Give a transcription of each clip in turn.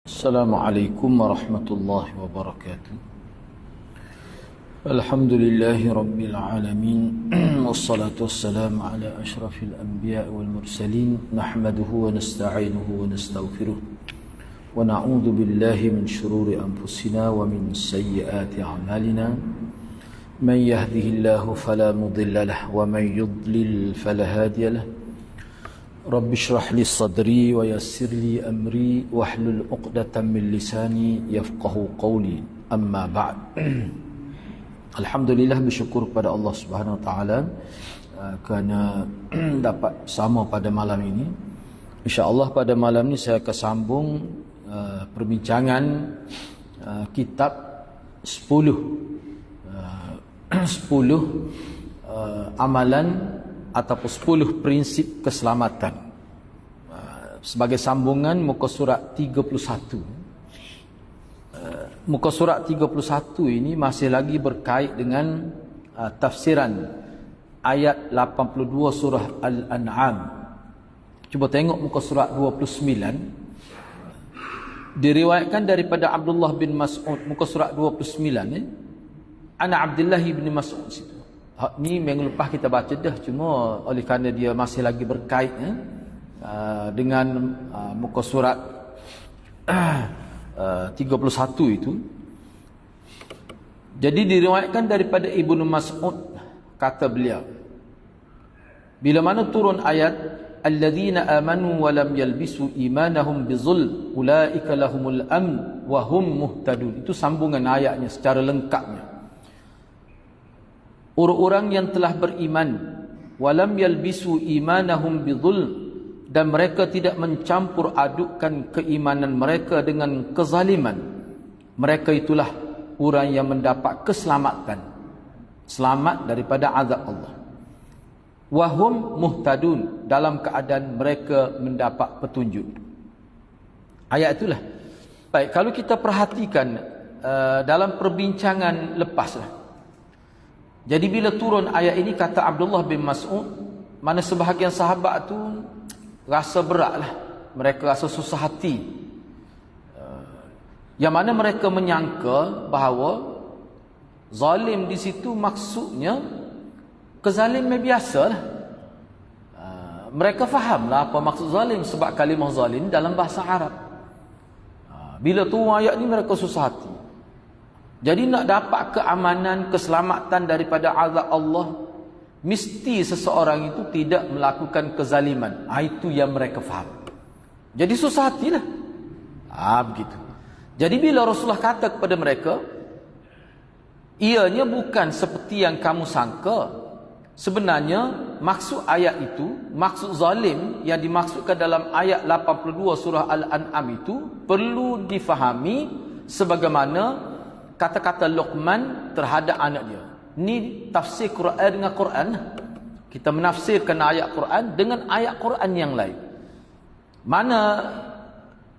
Assalamualaikum warahmatullahi wabarakatuh. Alhamdulillahi rabbil alamin. Wassalatu wassalamu ala ashrafil anbiya wal mursalin. Nahmaduhu wa nasta'inuhu wa nastaghfiruh. Wa na'udzu billahi min shururi anfusina wa min sayyiati a'malina. Man yahdihillahu fala mudilla lahu wa man yudlil fala hadiya lahu. Rabbi shrah li sadri wa yassir li amri wahlul 'uqdatam min lisani yafqahu qawli. Amma ba'd. Alhamdulillah, bersyukur kepada Allah Subhanahu wa taala kerana dapat sama pada malam ini. Insya-Allah pada malam ini saya akan sambung perbincangan kitab 10 amalan ataupun 10 prinsip keselamatan, sebagai sambungan muka surat 31. Muka surat 31 ini masih lagi berkait dengan tafsiran ayat 82 surah Al-An'am. Cuba tengok muka surat 29. Diriwayatkan daripada Abdullah bin Mas'ud, muka surat 29 Ana Abdullah bin Mas'ud situ. Ni minggu lepas kita baca dah, cuma oleh kerana dia masih lagi berkait dengan muka surat 31 itu. Jadi diriwayatkan daripada Ibnu Mas'ud, kata beliau, bila mana turun ayat alladzina amanu wa lam yalbisu imanahum bizul ulaika lahumul amn wa hum muhtadun, itu sambungan ayatnya secara lengkapnya. Orang-orang yang telah beriman walam yalbisu imanahum bidzulm, dan mereka tidak mencampur adukkan keimanan mereka dengan kezaliman, mereka itulah orang yang mendapat keselamatan, selamat daripada azab Allah. Wahum muhtadun, dalam keadaan mereka mendapat petunjuk. Ayat itulah. Baik, kalau kita perhatikan dalam perbincangan lepaslah. Jadi bila turun ayat ini, kata Abdullah bin Mas'ud, mana sebahagian sahabat tu rasa beratlah, mereka rasa susah hati. Yang mana mereka menyangka bahawa zalim di situ maksudnya kezaliman biasalah. Mereka fahamlah apa maksud zalim, sebab kalimah zalim dalam bahasa Arab. Bila turun ayat ni mereka susah hati. Jadi nak dapat keamanan, keselamatan daripada azab Allah, mesti seseorang itu tidak melakukan kezaliman. Itu yang mereka faham. Jadi susah hatilah. Begitu. Jadi bila Rasulullah kata kepada mereka, ianya bukan seperti yang kamu sangka. Sebenarnya maksud ayat itu, maksud zalim yang dimaksudkan dalam ayat 82 surah Al-An'am itu perlu difahami sebagaimana kata-kata Luqman terhadap anak dia. Ni tafsir Quran dengan Quran. Kita menafsirkan ayat Quran dengan ayat Quran yang lain. Mana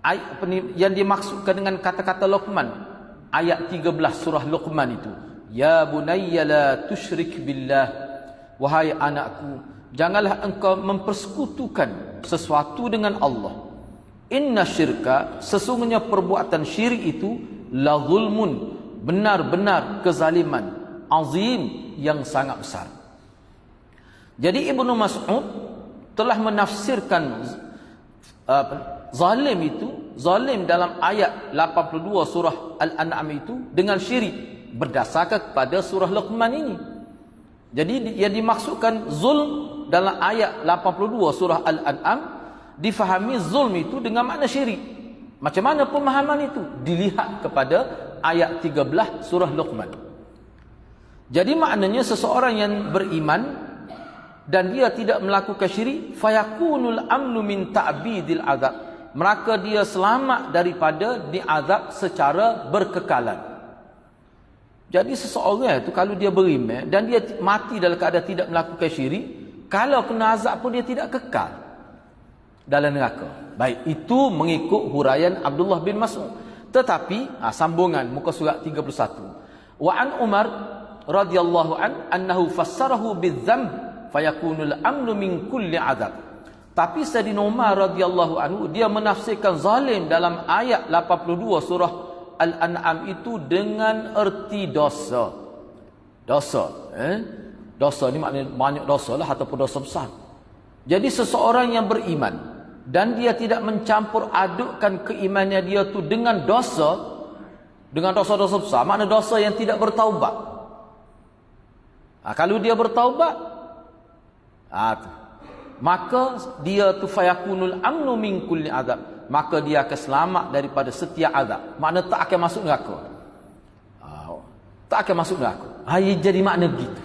ayat yang dimaksudkan dengan kata-kata Luqman? Ayat 13 surah Luqman itu. Ya bunayya la tusyrik billah. Wahai anakku, janganlah engkau mempersekutukan sesuatu dengan Allah. Inna syirka, sesungguhnya perbuatan syirik itu la zulmun, benar-benar kezaliman azim yang sangat besar. Jadi Ibnu Mas'ud telah menafsirkan zalim itu, zalim dalam ayat 82 surah Al-An'am itu dengan syirik berdasarkan kepada surah Luqman ini. Jadi yang dimaksudkan zulm dalam ayat 82 surah Al-An'am, difahami zulm itu dengan makna syirik. Macam mana pemahaman itu? Dilihat kepada ayat 13 surah Luqman. Jadi maknanya seseorang yang beriman dan dia tidak melakukan syirik, fayakunul amnu min ta'bidil azab, maka dia selamat daripada diazab secara berkekalan. Jadi seseorang itu kalau dia beriman dan dia mati dalam keadaan tidak melakukan syirik, kalau kena azab pun dia tidak kekal dalam neraka. Baik, itu mengikut huraian Abdullah bin Mas'ud. Tetapi sambungan muka surat 31. Wa an Umar radhiyallahu anhu fassarahu bidzam fayakunul amnu min kulli azab. Tapi Sayyidina Umar radhiyallahu anhu dia menafsirkan zalim dalam ayat 82 surah Al-An'am itu dengan erti dosa. Dosa, dosa ni maknanya banyak dosa lah ataupun dosa besar. Jadi seseorang yang beriman dan dia tidak mencampur adukkan keimanannya dia tu dengan dosa-dosa besar, makna dosa yang tidak bertaubat. Kalau dia bertaubat, maka dia tu fayakunul amnu min kulli azab, maka dia akan selamat daripada setiap azab, makna tak akan masuk neraka. Tak akan masuk neraka. Jadi makna begitu.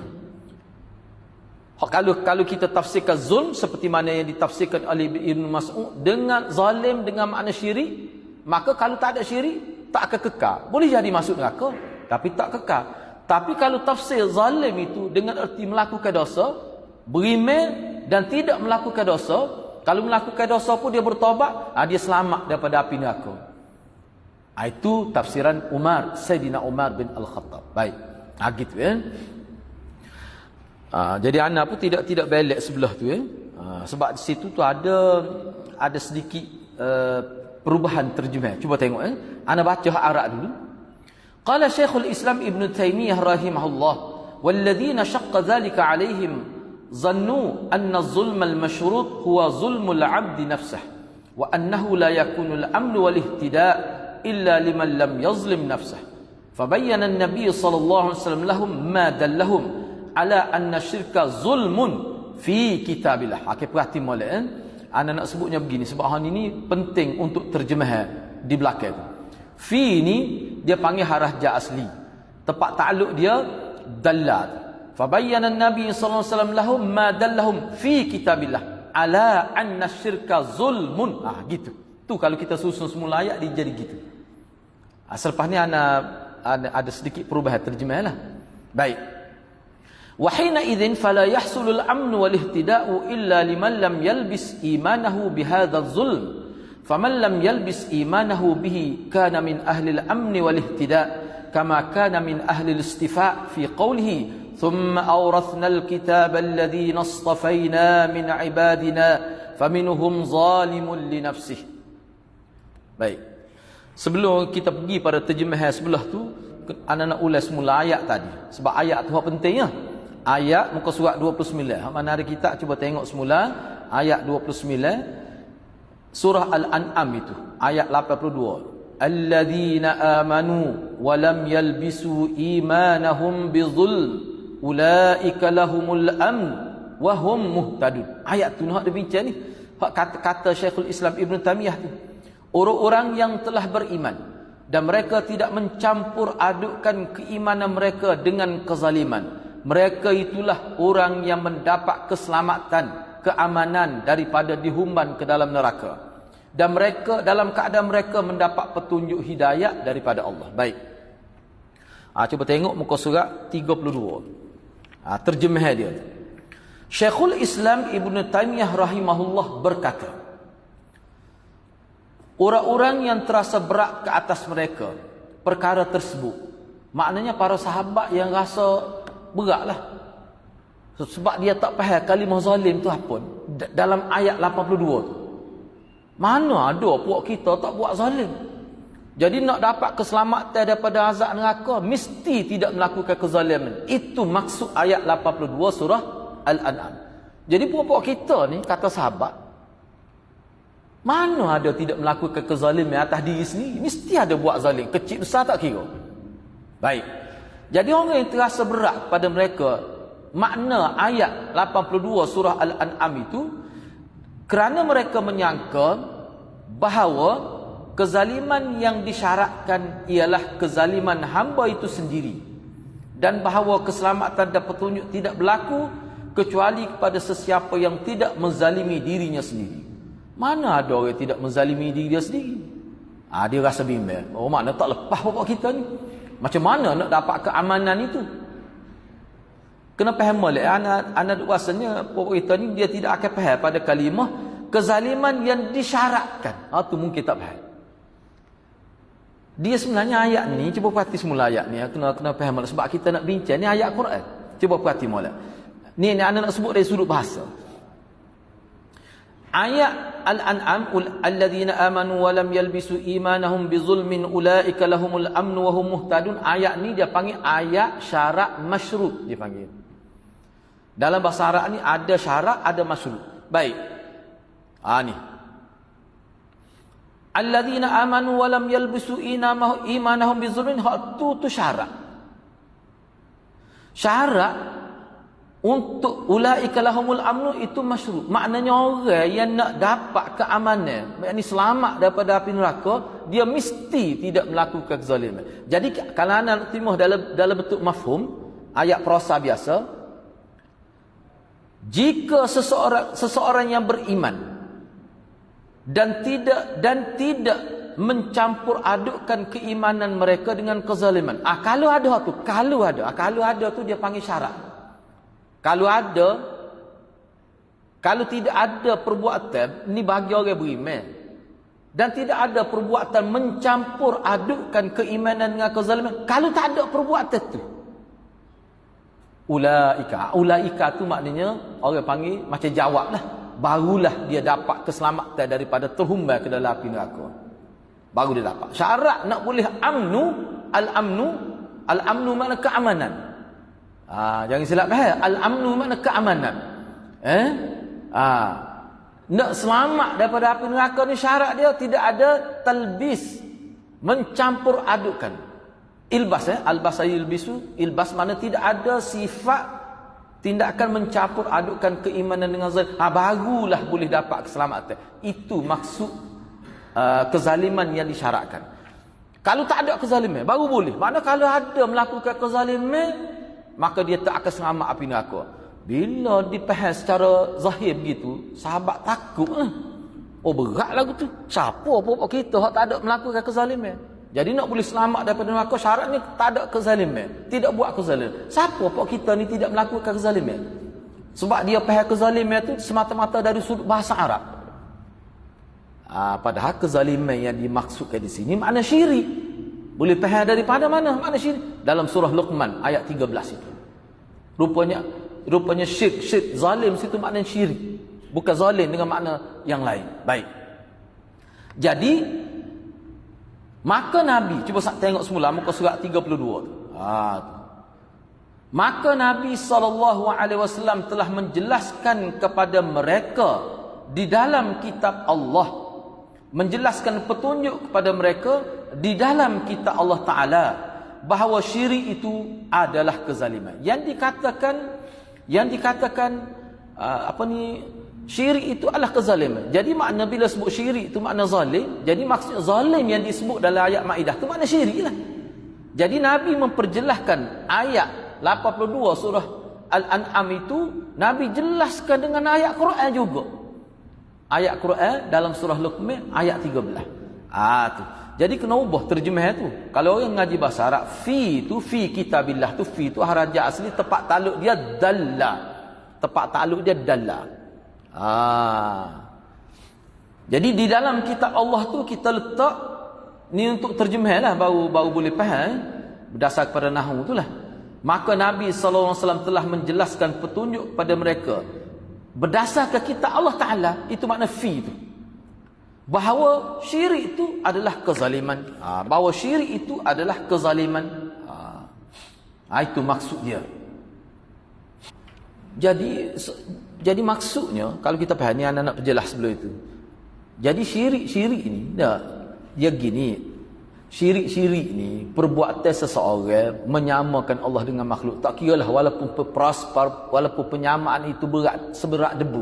Kalau kita tafsirkan zulm seperti mana yang ditafsirkan oleh Ibn Mas'ud dengan zalim dengan makna syirik, maka kalau tak ada syirik tak akan kekal. Boleh jadi masuk neraka tapi tak kekal. Tapi kalau tafsir zalim itu dengan erti melakukan dosa, beriman dan tidak melakukan dosa, kalau melakukan dosa pun dia bertaubat, dia selamat daripada api neraka. Itu tafsiran Sayyidina Umar bin Al-Khattab. Baik. Gitu jadi ana pun tidak belak sebelah tu sebab di situ tu ada sedikit perubahan terjemah. Cuba tengok ana baca Arab dulu. Qala Syekhul Islam Ibn Taimiyah rahimahullah, "Walladzina shaqqa dzalika 'alaihim zannu anna az-zulma al-mashrut huwa zulmul 'abdi nafsihi wa annahu la yakunu al-amn wal ihtida' illa liman lam yazlim nafsihi." Fabayyana an-nabiy sallallahu alaihi wasallam lahum ma dallahum ala anna syirka zulmun fi kitabillah. Perhati molek ana nak sebutnya begini sebab hal ini penting untuk terjemah di belakang. Fi ni dia panggil harah ja asli. Tempat takluk dia dallal. Fabayyana an-nabiy sallallahu alaihi wasallam lahum ma dallahum fi kitabillah ala anna syirka zulmun. Gitu. Tu kalau kita susun semula ayat dia jadi gitu. Selepas ni ada sedikit perubahan terjemah lah. Baik. Wa hina idzin fala yahsulul amn wal ihtida'u illa liman lam yalbis imanahu bihadha az-zulm. Faman lam yalbis imanahu bihi kana min ahli al-amn wal ihtida' kama kana min ahli al-istifa' fi qawlihi thumma awrathna al-kitaba alladhina istafayna min 'ibadina faminhum zalimun li nafsihi. Baik. Sebelum kita pergi pada terjemahan sebelah tu, ana nak ulas semula ayat tadi. Sebab ayat tu pentingnya. Ayat muka surat 29. Mana ada kita cuba tengok semula ayat 29 surah Al-An'am itu, ayat 82. Alladzina amanu wa lam yalbisu imanahum bizulm ulaika lahumul amn wa hum muhtadun. Ayat tu nak dibincang ni. Kata Syekhul Islam Ibn Taimiyah tu. Orang-orang yang telah beriman dan mereka tidak mencampur adukkan keimanan mereka dengan kezaliman, mereka itulah orang yang mendapat keselamatan, keamanan daripada dihumban ke dalam neraka. Dan mereka dalam keadaan mereka mendapat petunjuk hidayah daripada Allah. Baik. Cuba tengok muka surat 32. Terjemah dia. Syekhul Islam Ibn Taimiyah rahimahullah berkata, orang-orang yang terasa berat ke atas mereka perkara tersebut, maknanya para sahabat yang rasa beratlah sebab dia tak faham kalimah zalim tu apa dalam ayat 82 tu. Mana ada puak kita tak buat zalim. Jadi nak dapat keselamatan daripada azab neraka mesti tidak melakukan kezaliman. Itu maksud ayat 82 surah Al-An'am. Jadi puak-puak kita ni kata sahabat, mana ada tidak melakukan kezaliman atas diri sendiri, mesti ada buat zalim, kecil besar tak kira. Baik. Jadi orang yang terasa berat pada mereka makna ayat 82 surah Al-An'am itu kerana mereka menyangka bahawa kezaliman yang disyaratkan ialah kezaliman hamba itu sendiri dan bahawa keselamatan dan petunjuk tidak berlaku kecuali kepada sesiapa yang tidak menzalimi dirinya sendiri. Mana ada orang yang tidak menzalimi diri dia sendiri? Dia rasa bimbang. Oh, mana tak lepas bapak kita ni? Macam mana nak dapat keamanan itu? Kena faham molek. Anak rasanya bapak kita ni dia tidak akan faham pada kalimah kezaliman yang disyaratkan. Itu mungkin tak faham. Dia sebenarnya ayat ni, cuba perhati semula ayat ni. Kena faham molek sebab kita nak bincang ni ayat Quran. Cuba perhati molek. Ni anak nak sebut dari sudut bahasa. Ayat Al-An'am, alladzina amanu wa lam yalbisu imanahum bizulmin ulaika lahumul amnu wa hum muhtadun. Ayat ni dia panggil ayat syarat masyrut, dia panggil. Dalam bahasa Arab ni ada syarat, ada masyrut. Baik. Ni. Alladzina amanu wa lam yalbisu imanahum bizulmin, hak tu syarat. Syarat untuk ulaika lahumul amnu itu masyrut. Maknanya orang yang nak dapat keamanan, yakni selamat daripada api neraka, dia mesti tidak melakukan kezaliman. Jadi kalau anda terima dalam bentuk mafhum, ayat prosa biasa, jika seseorang yang beriman dan tidak mencampur adukkan keimanan mereka dengan kezaliman. Kalau ada tu dia panggil syarat. Kalau tidak ada perbuatan ni bagi orang beriman, dan tidak ada perbuatan mencampur adukkan keimanan dengan kezaliman, kalau tak ada perbuatan tu, ulaika tu maknanya orang panggil macam jawablah, barulah dia dapat keselamatan daripada terhumbai ke dalam api neraka. Baru dia dapat syarat nak boleh amnu. Al-amnu makna keamanan. Jangan silap faham. Al-amnu makna keamanan. Nak selamat daripada api neraka ni syarat dia tidak ada talbis, mencampur adukkan. Ilbas, albas yulbisu, ilbas mana tidak ada sifat tindakan mencampur adukkan keimanan dengan zalim. Barulah boleh dapat keselamatan. Itu maksud kezaliman yang disyaratkan. Kalau tak ada kezaliman baru boleh. Makna kalau ada melakukan kezaliman, maka dia tak akan selamat api neraka. Bila dipahas secara zahir begitu, sahabat takut. Berat lagu tu. Siapa apa kita hak tak ada melakukan kezaliman? Jadi nak boleh selamat daripada neraka, syarat ni tak ada kezaliman, tidak buat kezaliman. Siapa apa kita ni tidak melakukan kezaliman? Sebab dia faham kezaliman tu semata-mata dari sudut bahasa Arab. Padahal kezaliman yang dimaksudkan di sini makna syirik. Boleh faham daripada mana makna syirik? Dalam surah Luqman ayat 13 itu. Rupanya syirik zalim situ makna syirik. Bukan zalim dengan makna yang lain. Baik. Jadi maka Nabi, cuba tengok semula muka surat 32 tu. Maka Nabi SAW telah menjelaskan kepada mereka di dalam kitab Allah, menjelaskan petunjuk kepada mereka di dalam kitab Allah Ta'ala, bahawa syirik itu adalah kezaliman. Yang dikatakan syirik itu adalah kezaliman. Jadi makna bila sebut syirik itu makna zalim, jadi maksud zalim yang disebut dalam ayat Maidah itu makna syirik lah. Jadi Nabi memperjelaskan ayat 82 surah Al-An'am itu, Nabi jelaskan dengan ayat Quran juga. Ayat Quran dalam surah Luqman ayat 13. Tu. Jadi kena ubah terjemah tu. Kalau orang ngaji bahasa Arab, fi kitabillah tu, fi tu haraja asli tepat takluk dia dalla. Tepat takluk dia dalla. Jadi di dalam kitab Allah tu kita letak ni untuk terjemah lah, baru boleh faham berdasar kepada nahwu itulah. Maka Nabi SAW telah menjelaskan petunjuk pada mereka berdasarkan kitab Allah Ta'ala, itu makna fi itu, bahawa syirik itu adalah kezaliman. Bahawa syirik itu adalah kezaliman. Itu maksud dia. Jadi maksudnya, kalau kita faham ni, anak-anak perjelas sebelum itu. Jadi syirik ini, dia gini. Syirik ni perbuatan seseorang menyamakan Allah dengan makhluk. Tak kiralah walaupun penyamaan itu seberat debu.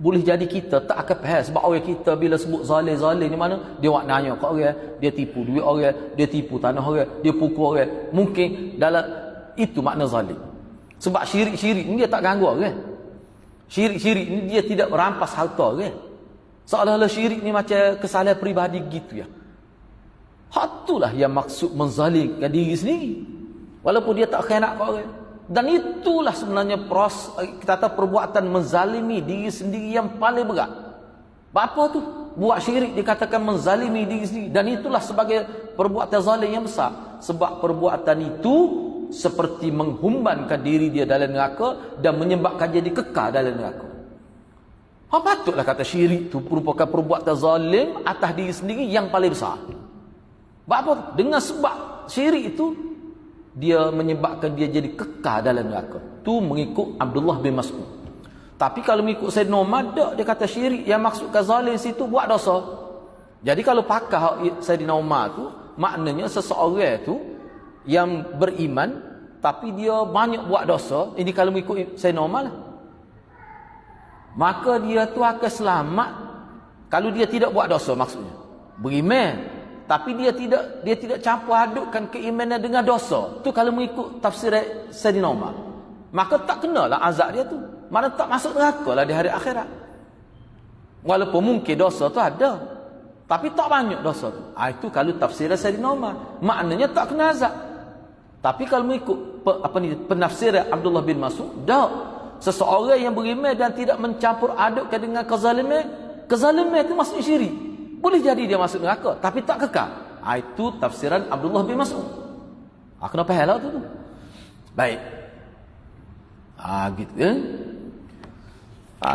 Boleh jadi kita tak akan faham. Sebab orang kita bila sebut zalim ni mana, dia buat nanya kat orang, dia tipu duit orang, dia tipu tanah orang, dia pukul orang. Mungkin dalam itu makna zalim. Sebab syirik ni dia tak ganggu orang. Syirik ni dia tidak merampas harta orang. Seolah-olah syirik ni macam kesalahan peribadi gitu ya. Itulah yang maksud menzalimkan diri sendiri, walaupun dia tak khianat kat orang. Dan itulah sebenarnya kita kata perbuatan menzalimi diri sendiri yang paling berat. Apa tu? Buat syirik dikatakan menzalimi diri sendiri, dan itulah sebagai perbuatan zalim yang besar. Sebab perbuatan itu seperti menghumbankan diri dia dalam neraka dan menyebabkan jadi kekal dalam neraka. Patutlah kata syirik itu merupakan perbuatan zalim atas diri sendiri yang paling besar. Sebab apa? Dengan sebab syirik itu dia menyebabkan dia jadi kekal dalam neraka. Tu mengikut Abdullah bin Mas'ud. Tapi kalau mengikut Sayyidina Umar, dia kata syirik yang maksudkan zalim situ buat dosa. Jadi kalau pakar Sayyidina Umar tu, maknanya seseorang tu yang beriman tapi dia banyak buat dosa, ini kalau mengikut Sayyidina Umar lah, maka dia tu akan selamat kalau dia tidak buat dosa. Maksudnya beriman tapi dia tidak campur adukkan keimanan dengan dosa. Tu kalau mengikut tafsir Sayyidina Umar, maka tak kenalah azab dia tu, mana tak masuk neraka lah di hari akhirat. Walaupun mungkin dosa tu ada, tapi tak banyak dosa tu. Itu kalau tafsir Sayyidina Umar, maknanya tak kena azab. Tapi kalau mengikut penafsiran Abdullah bin Mas'ud, dah seseorang yang beriman dan tidak mencampur adukkan dengan kezaliman itu maksudnya syirik. Boleh jadi dia masuk neraka tapi tak kekal. Itu tafsiran Abdullah bin Mas'ud. Kenapa hal tu? Baik. Gitu kan.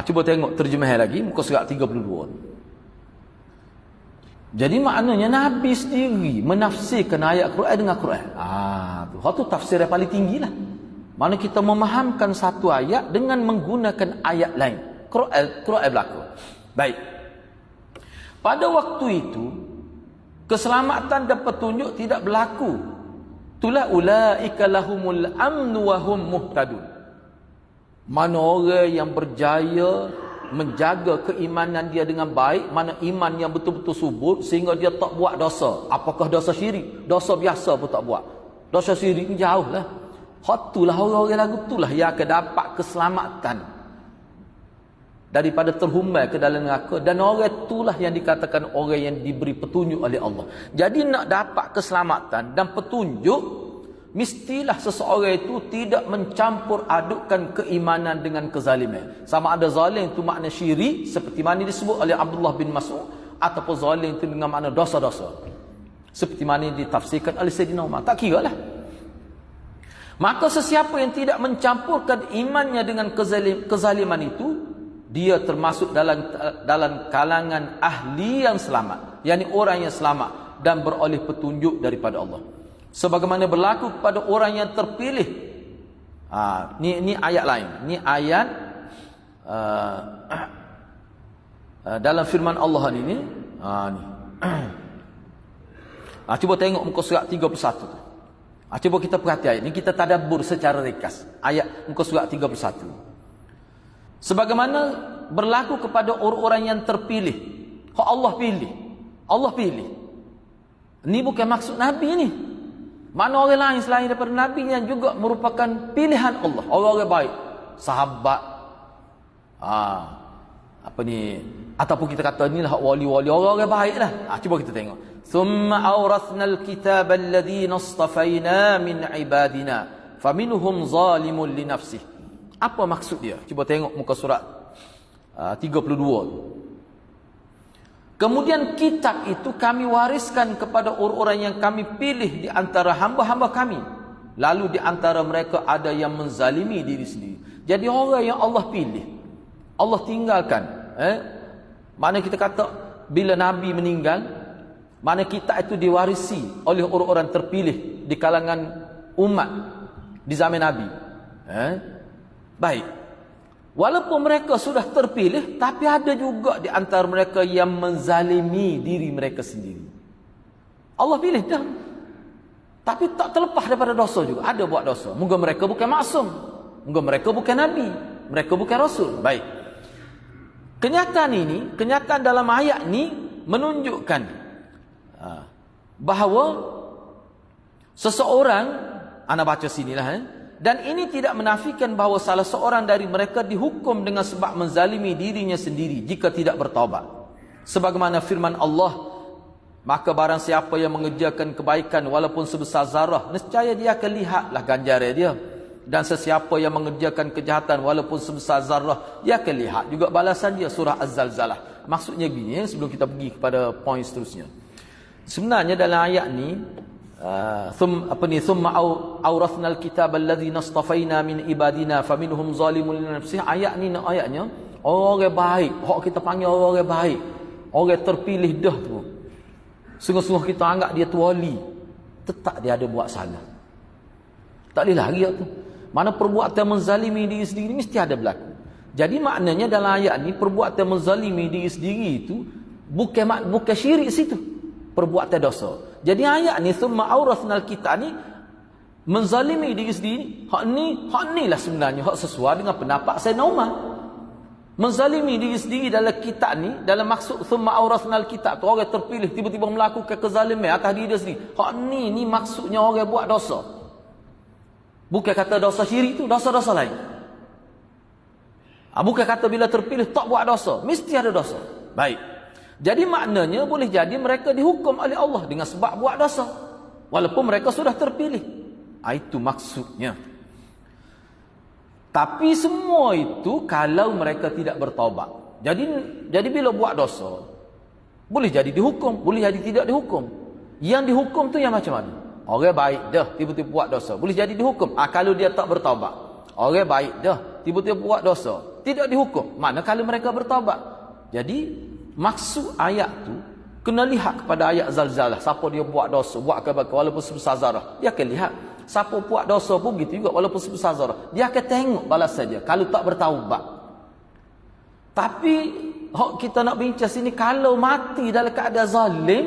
Cuba tengok terjemahan lagi muka surat 32. Jadi maknanya Nabi sendiri menafsirkan ayat Quran dengan Quran. Tu tafsir yang paling tinggi lah. Mana kita memahamkan satu ayat dengan menggunakan ayat lain. Quran berlaku. Baik. Pada waktu itu, keselamatan dan petunjuk tidak berlaku. Itulah ulaika lahumul amnu wa hum muhtadun. Mana orang yang berjaya menjaga keimanan dia dengan baik, mana iman yang betul-betul subur sehingga dia tak buat dosa. Apakah dosa syirik? Dosa biasa pun tak buat. Dosa syirik ni jauh lah. Itulah orang-orang lagu itulah yang akan dapat keselamatan daripada terhumbai ke dalam neraka, dan orang itulah yang dikatakan orang yang diberi petunjuk oleh Allah. Jadi nak dapat keselamatan dan petunjuk, mestilah seseorang itu tidak mencampur adukkan keimanan dengan kezaliman. Sama ada zalim itu makna syirik seperti mana disebut oleh Abdullah bin Mas'ud, ataupun zalim itu dengan makna dosa-dosa seperti mana ditafsirkan oleh Sayyidina Umar. Tak kira lah. Maka sesiapa yang tidak mencampurkan imannya dengan kezaliman itu, dia termasuk dalam kalangan ahli yang selamat, yakni orang yang selamat dan beroleh petunjuk daripada Allah. Sebagaimana berlaku kepada orang yang terpilih. Ni ayat lain. Ni ayat dalam firman Allah ni. Ni. Cuba tengok muka surat 31 tu. Cuba kita perhati ayat ni, kita tadabbur secara ringkas. Ayat muka surat 31. Sebagaimana berlaku kepada orang-orang yang terpilih. Allah pilih. Allah pilih. Ini bukan maksud Nabi ni. Mana orang lain selain daripada Nabi yang juga merupakan pilihan Allah. Orang-orang baik. Sahabat. Ataupun kita kata inilah wali-wali. Orang-orang baik lah. Cuba kita tengok. ثُمَّ أَوْرَثْنَا الْكِتَابَ الَّذِينَ اصْطَفَيْنَا مِنْ عِبَادِنَا فَمِنْهُمْ ظَالِمٌ لِنَفْسِهِ. Apa maksud dia? Cuba tengok muka surat 32. Kemudian kitab itu kami wariskan kepada orang-orang yang kami pilih di antara hamba-hamba kami. Lalu di antara mereka ada yang menzalimi diri sendiri. Jadi orang yang Allah pilih, Allah tinggalkan. Mana kita kata bila Nabi meninggal, mana kitab itu diwarisi oleh orang-orang terpilih di kalangan umat di zaman Nabi. Baik. Walaupun mereka sudah terpilih, tapi ada juga di antara mereka yang menzalimi diri mereka sendiri. Allah pilih dah. Tapi tak terlepas daripada dosa juga. Ada buat dosa. Moga mereka bukan maksum. Moga mereka bukan Nabi. Mereka bukan Rasul. Baik. Kenyataan dalam ayat ini menunjukkan bahawa seseorang, ana baca sinilah, dan ini tidak menafikan bahawa salah seorang dari mereka dihukum dengan sebab menzalimi dirinya sendiri jika tidak bertaubat. Sebagaimana firman Allah, maka barang siapa yang mengerjakan kebaikan walaupun sebesar zarah, nescaya dia akan lihatlah ganjaran dia. Dan sesiapa yang mengerjakan kejahatan walaupun sebesar zarah, dia akan lihat juga balasan dia. Surah Az-Zalzalah. Maksudnya gini, sebelum kita pergi kepada poin seterusnya. Sebenarnya dalam ayat ni, thumma awrathnal kitab alladhi nastafaina min ibadina faminhum zalimun li nafsihi, ayat ni ayatnya Orang baik, hak kita panggil orang baik, orang terpilih dah tu. Sungguh-sungguh kita anggap dia tu wali, tetap dia ada buat salah. Tak boleh lari tu. Mana perbuatan menzalimi diri sendiri mesti ada berlaku. Jadi maknanya dalam ayat ni perbuatan menzalimi diri sendiri itu bukan syirik situ. Perbuatan dosa. Jadi ayat ni summa aurasnal kita ni menzalimi diri sendiri. Hak ni lah sebenarnya hak sesuai dengan pendapat Sayyidina Umar. Menzalimi diri sendiri dalam kitab ni, dalam maksud summa aurasnal kitab tu orang terpilih tiba-tiba melakukan kezaliman atas diri dia sendiri. Hak ni maksudnya orang buat dosa. Bukan kata dosa syirik tu, dosa-dosa lain. Bukan kata bila terpilih tak buat dosa, mesti ada dosa. Baik. Jadi maknanya boleh jadi mereka dihukum oleh Allah dengan sebab buat dosa, walaupun mereka sudah terpilih. Itu maksudnya. Tapi semua itu kalau mereka tidak bertaubat. Jadi bila buat dosa, boleh jadi dihukum, boleh jadi tidak dihukum. Yang dihukum tu yang macam mana? Orang baik dah tiba-tiba buat dosa, boleh jadi dihukum. Kalau dia tak bertaubat. Orang baik dah tiba-tiba buat dosa, tidak dihukum. Mana kalau mereka bertaubat. Jadi maksud ayat tu kena lihat kepada ayat zalzalah. Siapa dia buat dosa, buat kebaikan walaupun sebesar zarah, dia akan lihat. Siapa buat dosa pun gitu juga walaupun sebesar zarah, dia akan tengok balas saja kalau tak bertaubat. Tapi kita nak bincang sini, kalau mati dalam keadaan zalim,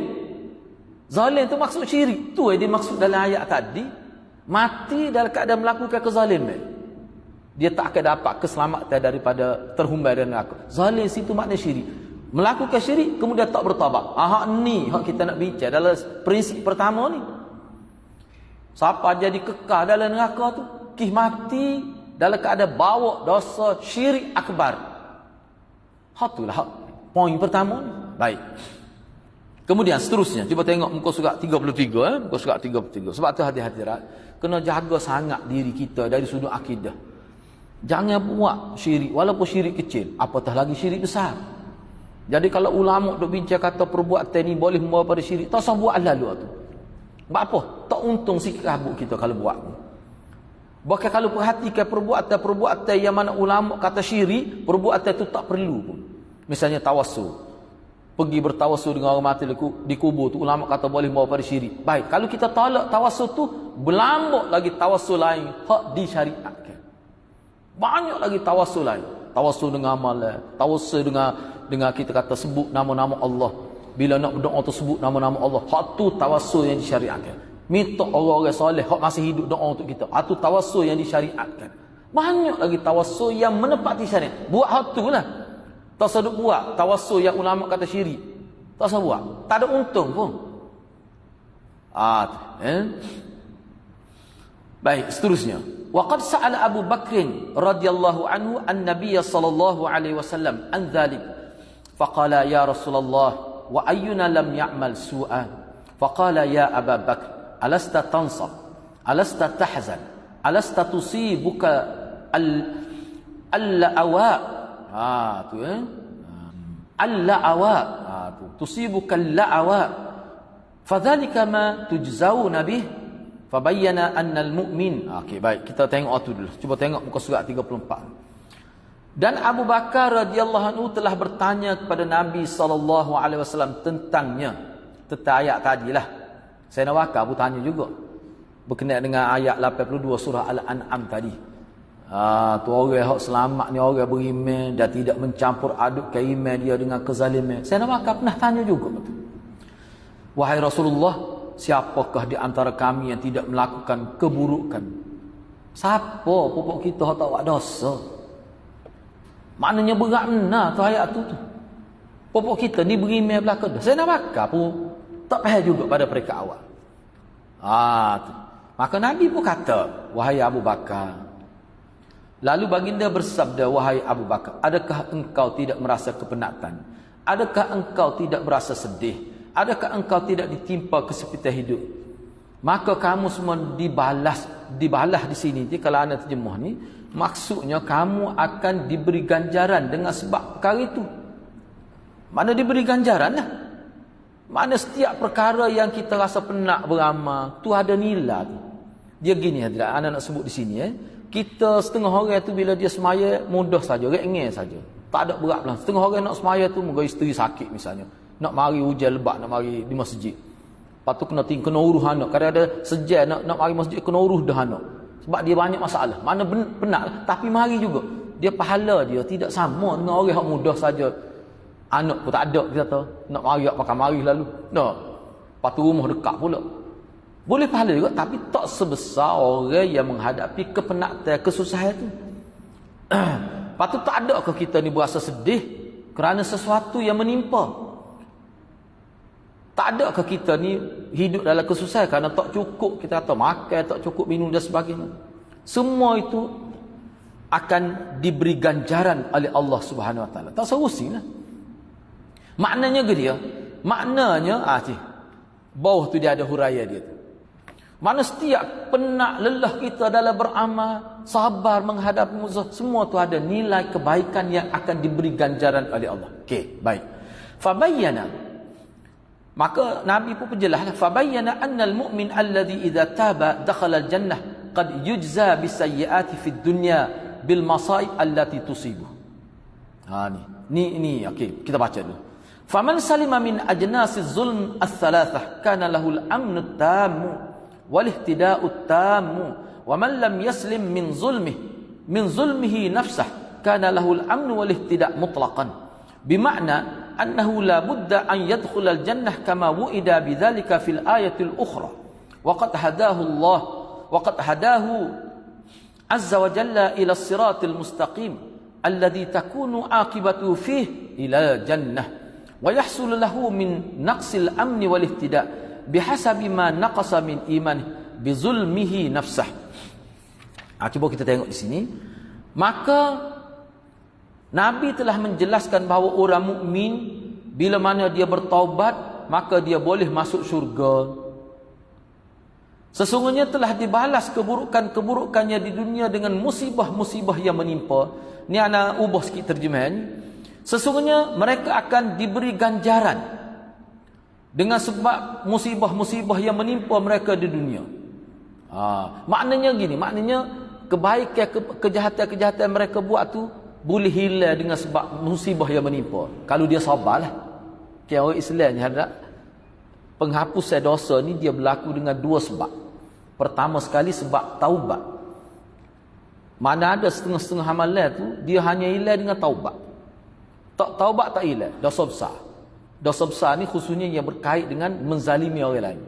zalim tu maksud syirik. Tu dia maksud dalam ayat tadi. Mati dalam keadaan melakukan kezaliman, dia tak akan dapat keselamatan daripada terhumbai dan neraka. Zalim situ makna syirik. Melakukan syirik kemudian tak bertaubat. Hak ni hak kita nak bincang dalam prinsip pertama ni. Siapa jadi kekal dalam neraka tu? Mati dalam keadaan bawa dosa syirik akbar. Hak itulah hak poin pertama ni. Baik. Kemudian seterusnya, cuba tengok muka surat 33, muka surat 33. Sebab tu hati-hati, kena jaga sangat diri kita dari sudut akidah. Jangan buat syirik walaupun syirik kecil, apatah lagi syirik besar. Jadi kalau ulama duk bincang kata perbuatan ni boleh membawa pada syirik, tak usah buat lalu tu. Sebab apa? Tak untung sikit kabut kita kalau buat. Bahkan kalau perhatikan perbuatan yang mana ulama kata syirik, perbuatan tu tak perlu pun. Misalnya tawassul. Pergi bertawassul dengan orang mati di kubur tu, ulama kata boleh membawa pada syirik. Baik, kalau kita tolak tawassul tu, berlambak lagi tawassul lain hak disyariatkan. Banyak lagi tawassul lain. Tawassul dengan amalan, tawassul dengan kita kata sebut nama-nama Allah. Bila nak berdoa tu sebut nama-nama Allah. Hak tu tawassul yang disyariatkan. Minta orang-orang soleh hak masih hidup doa untuk kita. Hak tu tawassul yang disyariatkan. Banyak lagi tawassul yang menepati syariat. Buat hak tu lah. Tak usah buat tawassul yang ulama kata syirik. Tak usah buat. Tak ada untung pun. Baik, seterusnya. Waqad sa'ala Abu Bakr radhiyallahu anhu an-nabiy sallallahu alaihi wasallam an dhalik. Faqala ya Rasulullah wa ayyuna lam ya'mal su'an. Faqala ya Abu Bakr alasta tansab, alasta tahzan, alasta tusibuka al-la'awa. Tu al-la'awa. Tu tusibuka al-la'awa. Fadhalika ma tujzauna bih. Fabayyana anna al-mu'min. Okey, baik, kita tengok tu dulu. Cuba tengok muka surat 34. Dan Abu Bakar radhiyallahu anhu telah bertanya kepada Nabi sallallahu alaihi wasallam tentangnya, tentang ayat tadilah. Sayyidina Bakar pun tanya juga berkenaan dengan ayat 82 surah Al-An'am tadi. Tu orang yang selamat ni orang beriman dan tidak mencampur adukkan iman dia dengan kezaliman. Sayyidina Bakar pernah tanya juga betul. Wahai Rasulullah, siapakah di antara kami yang tidak melakukan keburukan? Siapa pokok kita tak buat dosa? Maknanya berat benar tu ayat tu. Pokok kita ni beriman belakang dah. Saya nak bakar pun tak faham juga pada mereka awal. Tu. Maka Nabi pun kata, wahai Abu Bakar. Lalu baginda bersabda, wahai Abu Bakar, adakah engkau tidak merasa kepenatan? Adakah engkau tidak merasa sedih? Adakah engkau tidak ditimpa kesepitan hidup? Maka kamu semua dibalas di sini. Jadi kalau anda terjemah ni, maksudnya kamu akan diberi ganjaran dengan sebab perkara itu. Mana diberi ganjaran lah. Mana setiap perkara yang kita rasa penat beramal, tu ada nilai tu. Dia gini, anda nak sebut di sini. Kita setengah orang tu bila dia semaya mudah saja, ringan saja. Tak ada berat lah. Setengah orang nak semaya tu moga isteri sakit misalnya. Nak mari hujan lebat, nak mari di masjid. Lepas tu kena uruh anak. Kadang ada sejak nak mari masjid kena uruh dah anak. Sebab dia banyak masalah. Mana penat lah. Tapi mari juga. Dia pahala dia tidak sama dengan orang yang mudah saja. Anak pun tak ada, dia kata. Nak mari, pakai mari lalu. No. Lepas tu rumah dekat pula. Boleh pahala juga, tapi tak sebesar orang yang menghadapi kepenatan, kesusahan itu. Lepas tu tak ada ke kita ni berasa sedih kerana sesuatu yang menimpa? Tak ada ke kita ni hidup dalam kesusahan kerana tak cukup, kita kata makan, tak cukup minum dan sebagainya. Semua itu akan diberi ganjaran oleh Allah Subhanahu Wa Taala. Tak serusilah. Maknanya ke dia? Maknanya bawah tu dia ada huraian dia tu. Mana setiap penat lelah kita dalam beramal, sabar menghadapi musuh, semua tu ada nilai kebaikan yang akan diberi ganjaran oleh Allah. Okey, baik. Fabayyana, maka Nabi pun perjelaslah, fabayyana annal mu'min alladhi idza taba dakhala al-jannah qad yujza bisayyiati fid dunya bil masaib allati tusibu. Ni okey, kita baca dulu. Faman salima min ajnasiz zulm ats-tsalatsah kana lahul amnu at-tammu wal ihtida'u at-tammu wa man lam yaslim min zulmihi nafsah kana lahul amnu wal ihtida' mutlaqan bima'na annahu la budda an yadkhula al-jannah kama wu'ida bidzalika fil ayatil ukhra wa qad hadahu azza wa jalla ila as-siratil mustaqim alladhi takunu 'aqibatuhu fihi ila jannah wa yahsul lahu min naqsil amni wal ihtida' bihasabi ma naqasa min iman bizulmihi nafsah. Cuba kita tengok di sini. Maka Nabi telah menjelaskan bahawa orang mukmin bila mana dia bertaubat maka dia boleh masuk syurga. Sesungguhnya telah dibalas keburukannya di dunia dengan musibah-musibah yang menimpa. Ni ana ubah sikit terjemahan. Sesungguhnya mereka akan diberi ganjaran dengan sebab musibah-musibah yang menimpa mereka di dunia. Maknanya gini, maknanya kebaikan, kejahatan-kejahatan mereka buat tu boleh hilang dengan sebab musibah yang menimpa. Kalau dia sabarlah. Orang Islam ni hadap penghapusan dosa ni dia berlaku dengan dua sebab. Pertama sekali sebab taubat. Mana ada setengah-setengah amalan tu dia hanya hilang dengan taubat. Tak taubat tak hilang, dosa besar. Dosa besar ni khususnya yang berkait dengan menzalimi orang lain.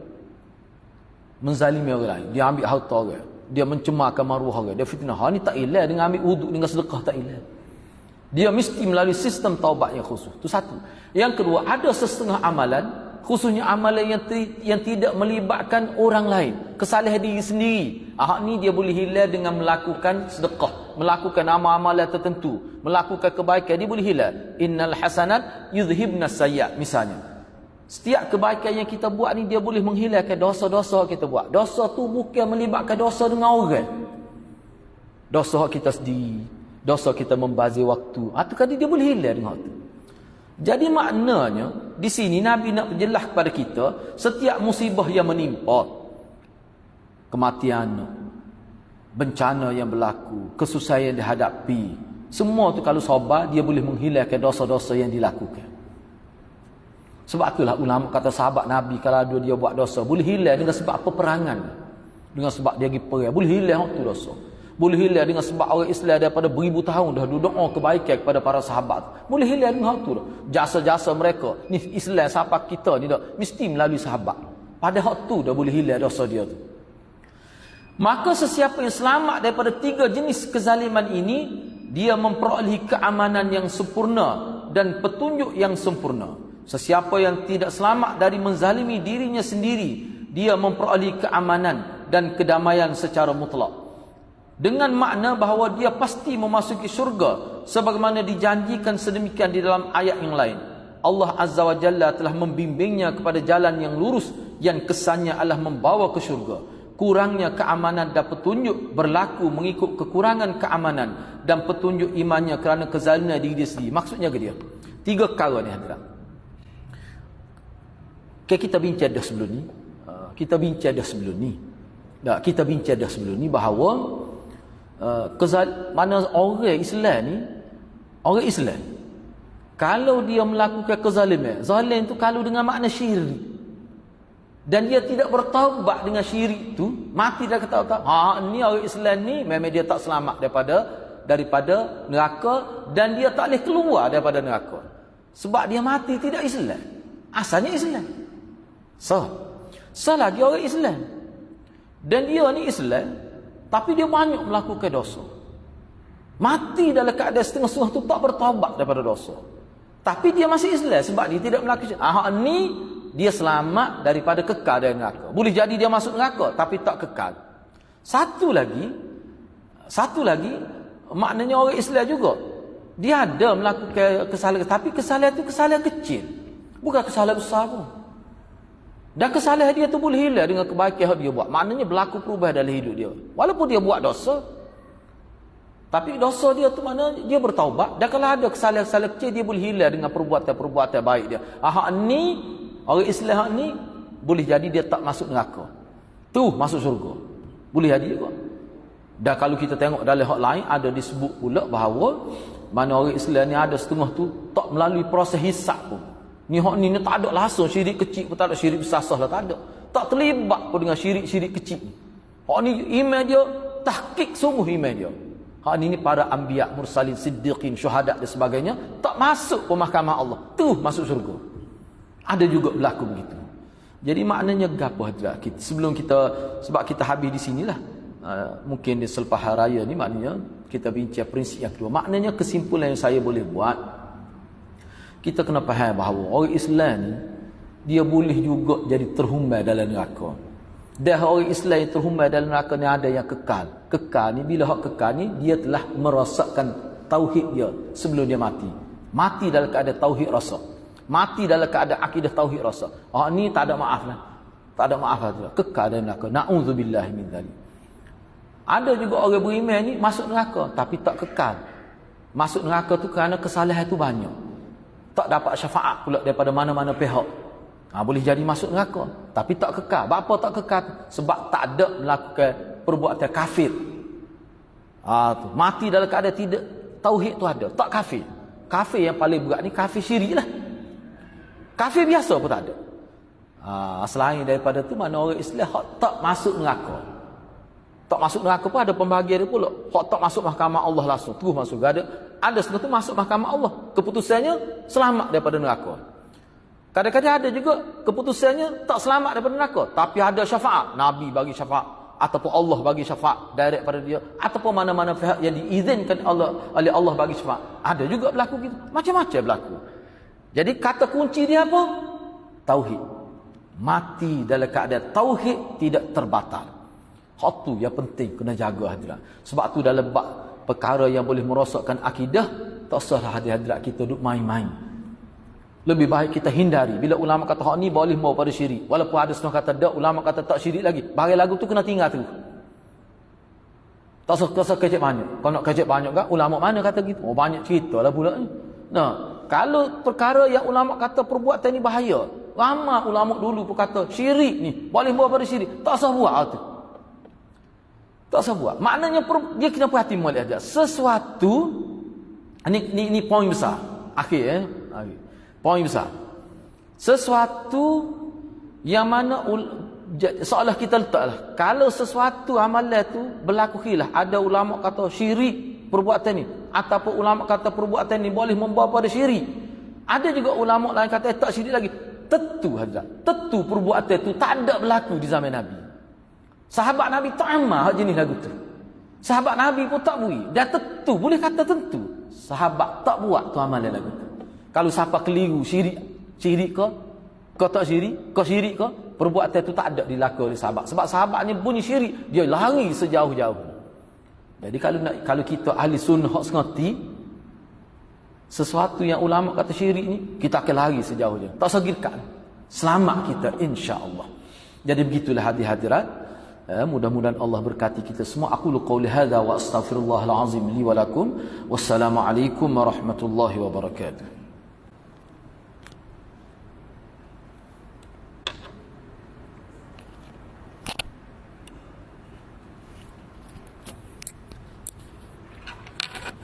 Menzalimi orang lain. Dia ambil harta orang. Dia mencemarkan maruah orang. Dia fitnah. Ni tak ilah dengan ambil wuduk dengan sedekah tak ilah. Dia mesti melalui sistem taubat yang khusus. Itu satu. Yang kedua, ada setengah amalan, khususnya amalan yang tidak melibatkan orang lain. Kesalahan diri sendiri. Ni dia boleh hilang dengan melakukan sedekah. Melakukan amal-amalan tertentu. Melakukan kebaikan. Dia boleh hilang. Innal hasanat yudhibna sayyi'at. Misalnya. Setiap kebaikan yang kita buat ni dia boleh menghilangkan dosa-dosa kita buat. Dosa tu bukan melibatkan dosa dengan orang. Dosa kita sendiri. Dosa kita membazir waktu. Itu kan dia boleh hilang dengan waktu. Jadi maknanya di sini Nabi nak menjelas kepada kita setiap musibah yang menimpa, kematian, bencana yang berlaku, kesusahan yang dihadapi, semua tu kalau sabar dia boleh menghilangkan dosa-dosa yang dilakukan. Sebab itulah ulama kata sahabat Nabi kalau dia buat dosa boleh hilang dengan sebab peperangan, dengan sebab dia pergi perang, boleh hilang waktu dosa. Boleh hilang dengan sebab orang Islam daripada beribu tahun dah doa kebaikan kepada para sahabat. Boleh hilang dengan itu. Jasa-jasa mereka. Ni Islam siapa kita ni dah mesti melalui sahabat. Pada waktu dah boleh hilang dosa dia tu. Maka sesiapa yang selamat daripada tiga jenis kezaliman ini, dia memperolehi keamanan yang sempurna dan petunjuk yang sempurna. Sesiapa yang tidak selamat dari menzalimi dirinya sendiri, dia memperolehi keamanan dan kedamaian secara mutlak. Dengan makna bahawa dia pasti memasuki syurga sebagaimana dijanjikan sedemikian di dalam ayat yang lain. Allah Azza wa Jalla telah membimbingnya kepada jalan yang lurus yang kesannya adalah membawa ke syurga. Kurangnya keamanan dan petunjuk berlaku mengikut kekurangan keamanan dan petunjuk imannya kerana kezaliman diri dia sendiri. Maksudnya ke dia? Tiga perkara ni hadirat. Kita bincang dah sebelum ni. Kita bincang dah sebelum ni bahawa mana orang Islam Kalau dia melakukan kezaliman, zalim itu kalau dengan makna syirik, dan dia tidak bertaubat dengan syirik itu, mati dah kata, ni orang Islam ni memang dia tak selamat daripada neraka, dan dia tak boleh keluar daripada neraka. Sebab dia mati tidak Islam. Asalnya Islam. Lagi orang Islam. Dan dia ni Islam, tapi dia banyak melakukan dosa. Mati dalam keadaan setengah-setengah tu tak bertaubat daripada dosa. Tapi dia masih Islam sebab dia tidak melakukan. Ni dia selamat daripada kekal dari neraka. Boleh jadi dia masuk neraka tapi tak kekal. Satu lagi maknanya orang Islam juga. Dia ada melakukan kesalahan, tapi kesalahan itu kesalahan kecil. Bukan kesalahan besar pun. Dan kesalahan dia tu boleh hilang dengan kebaikan yang dia buat. Maknanya berlaku perubahan dalam hidup dia. Walaupun dia buat dosa, tapi dosa dia tu mana dia bertaubat. Dan kalau ada kesalahan-kesalahan kecil, dia boleh hilang dengan perbuatan-perbuatan baik dia. Ni orang Islam ni boleh jadi dia tak masuk neraka. Tu masuk syurga. Boleh jadi juga. Dan kalau kita tengok dalam hak lain, ada disebut pula bahawa mana orang Islam ni ada setengah tu tak melalui proses hisap pun. Ni hak ni tak ada langsung syirik kecil pun tak ada, syirik besar lah tak ada. Tak terlibat pun dengan syirik-syirik kecil ni. Hak ni iman dia tahqiq sungguh iman dia. Hak ni para anbiya, mursalin, siddiqin, syuhada dan sebagainya tak masuk ke mahkamah Allah. Tu masuk syurga. Ada juga berlaku begitu. Jadi maknanya gapo hadirat kita sebelum kita, sebab kita habis di sinilah. Mungkin di selepas hari raya ni maknanya kita bincang prinsip yang kedua. Maknanya kesimpulan yang saya boleh buat, kita kena faham bahawa orang Islam ni dia boleh juga jadi terhumbai dalam neraka. Dan orang Islam yang terhumbai dalam neraka ni ada yang kekal. Kekal ni bila hak kekal ni dia telah merasakkan tauhid dia sebelum dia mati. Mati dalam keadaan tauhid rasa. Mati dalam keadaan akidah tauhid rasa. Ni tak ada maaf lah. Tak ada maaf lah. Kekal dalam neraka. Na'udzubillahi min dzalik. Ada juga orang beriman ni masuk neraka tapi tak kekal. Masuk neraka tu kerana kesalahan tu banyak. Tak dapat syafaat pula daripada mana-mana pihak. Boleh jadi masuk neraka tapi tak kekal. Apa tak kekal? Sebab tak ada melakukan perbuatan kafir. Tu mati dalam keadaan tidak tauhid tu ada, tak kafir. Kafir yang paling berat ni kafir syirik lah. Kafir biasa pun tak ada. Selain daripada tu mana orang Islam hak tak masuk neraka. Tak masuk neraka pun ada pembahagian dia pula. Hak tak masuk mahkamah Allah langsung terus masuk. Ada setengah tu masuk mahkamah Allah. Keputusannya selamat daripada neraka. Kadang-kadang ada juga keputusannya tak selamat daripada neraka, tapi ada syafaat. Nabi bagi syafaat ataupun Allah bagi syafaat direct pada dia, ataupun mana-mana pihak yang diizinkan oleh Allah bagi syafaat. Ada juga berlaku gitu. Macam-macam berlaku. Jadi kata kunci dia apa? Tauhid. Mati dalam keadaan tauhid tidak terbatal. Hak tu yang penting kena jaga hadirat. Sebab tu dalam perkara yang boleh merosakkan akidah, tak usahlah hadirat kita duduk main-main. Lebih baik kita hindari. Bila ulama kata hak ni boleh mau pada syirik, walaupun ada setengah kata dak, ulama kata tak syirik lagi, bahari lagu tu kena tinggal tu. Tak usah kecek banyak. Kalau nak kecek banyak kan, ulama mana kata gitu? Banyak cerita lah pula ni. Kalau perkara yang ulama kata perbuatan ni bahaya, ramai ulama dulu pun kata syirik ni boleh mau pada syirik, tak usah buat tu. Tak usah buat. Maknanya dia kena perhati molek aja. Sesuatu ni poin besar. Akhir poin besar. Sesuatu yang mana seolah kita letaklah. Kalau sesuatu amalan tu berlaku khilaf, ada ulama kata syirik perbuatan ni, ataupun ulama kata perbuatan ni boleh membawa pada syirik. Ada juga ulama lain kata tak syirik lagi. Tentu perbuatan tu tak ada berlaku di zaman Nabi. Sahabat Nabi tak amal jenis lagu tu. Sahabat Nabi pun tak bui. Dia tentu, boleh kata tentu, sahabat tak buat tu amalan lagu tu. Kalau siapa keliru syirik ke? Kau tak syirik? Kau syirik ke? Perbuatan tu tak ada dilakukan oleh sahabat. Sebab sahabatnya bunyi syirik, dia lari sejauh-jauh. Jadi kalau kita ahli sunnah hak sengerti, sesuatu yang ulama kata syirik ni, kita akan lari sejauh-jauh. Tak sagirkan. Selamat kita insya-Allah. Jadi begitulah hadirat. Mudah-mudahan Allah berkati kita semua. Aku qauli hadza wa astaghfirullahal azim li wa lakum. Wassalamu alaikum warahmatullahi wabarakatuh.